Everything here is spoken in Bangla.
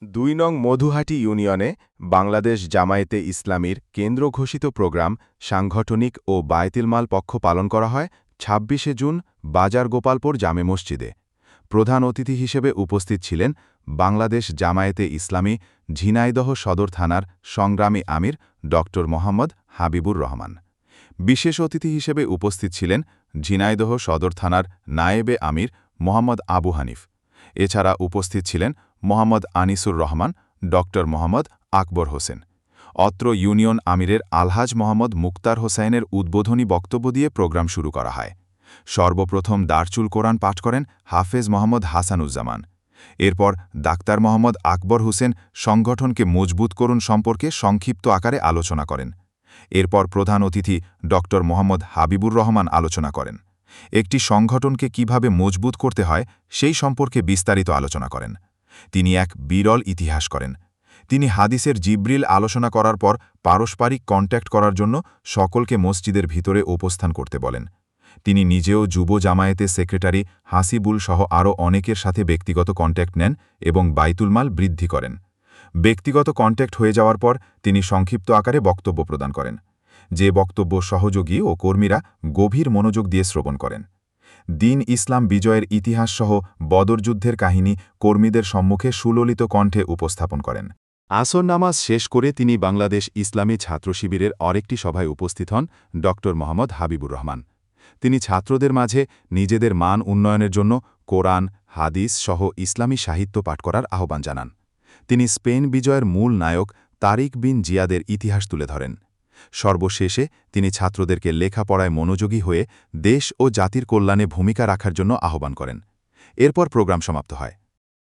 ২ নং মধুহাটি ইউনিয়নে বাংলাদেশ জামায়াতে ইসলামীর কেন্দ্র ঘোষিত প্রোগ্রাম সাংগঠনিক ও বায়তুল-মাল পক্ষ পালন করা হয় ২৬শে জুন বাজার গোপালপুর জামে মসজিদে। প্রধান অতিথি হিসেবে উপস্থিত ছিলেন বাংলাদেশ জামায়াতে ইসলামী ঝিনাইদহ সদর থানার সংগ্রামী আমির ড. মোহাম্মদ হাবিবুর রহমান। বিশেষ অতিথি হিসেবে উপস্থিত ছিলেন ঝিনাইদহ সদর থানার নায়েবে আমির মোহাম্মদ আবু হানিফ। এছাড়া উপস্থিত ছিলেন মোহাম্মদ আনিসুর রহমান, ড. মোহাম্মদ আকবর হোসেন। অত্র ইউনিয়ন আমিরের আলহাজ মোহাম্মদ মুক্তার হোসাইনের উদ্বোধনী বক্তব্য দিয়ে প্রোগ্রাম শুরু করা হয়। সর্বপ্রথম দারচুল কোরআন পাঠ করেন হাফেজ মোহাম্মদ হাসানুজ্জামান। এরপর ডাক্তার মোহাম্মদ আকবর হোসেন সংগঠনকে মজবুত করুন সম্পর্কে সংক্ষিপ্ত আকারে আলোচনা করেন। এরপর প্রধান অতিথি ড. মোহাম্মদ হাবিবুর রহমান আলোচনা করেন। একটি সংগঠনকে কিভাবে মজবুত করতে হয় সেই সম্পর্কে বিস্তারিত আলোচনা করেন। তিনি এক বিরল ইতিহাস করেন। তিনি হাদিসের জিবরিল আলোচনা করার পর পারস্পরিক কন্ট্যাক্ট করার জন্য সকলকে মসজিদের ভিতরে উপস্থান করতে বলেন। তিনি নিজেও যুব জামায়াতে সেক্রেটারি হাসিবুল সহ আরও অনেকের সাথে ব্যক্তিগত কন্ট্যাক্ট নেন এবং বাইতুল-মাল বৃদ্ধি করেন। ব্যক্তিগত কন্ট্যাক্ট হয়ে যাওয়ার পর তিনি সংক্ষিপ্ত আকারে বক্তব্য প্রদান করেন, যে বক্তব্য সহযোগী ও কর্মীরা গভীর মনোযোগ দিয়ে শ্রবণ করেন। দ্বীন ইসলাম বিজয়ের ইতিহাস সহ বদর যুদ্ধের কাহিনী কর্মীদের সম্মুখে সুললিত কণ্ঠে উপস্থাপন করেন। আসর নামাজ শেষ করে তিনি বাংলাদেশ ইসলামী ছাত্র শিবিরের আরেকটি সভায় উপস্থিত হন ড. মোহাম্মদ হাবিবুর রহমান। তিনি ছাত্রদের মাঝে নিজেদের মান উন্নয়নের জন্য কোরআন, হাদিস সহ ইসলামী সাহিত্য পাঠ করার আহ্বান জানান। তিনি স্পেন বিজয়ের মূল নায়ক তারিক বিন জিয়াদের ইতিহাস তুলে ধরেন। সর্বশেষে তিনি ছাত্রদেরকে লেখাপড়ায় মনোযোগী হয়ে দেশ ও জাতির কল্যাণে ভূমিকা রাখার জন্য আহ্বান করেন। এরপর প্রোগ্রাম সমাপ্ত হয়।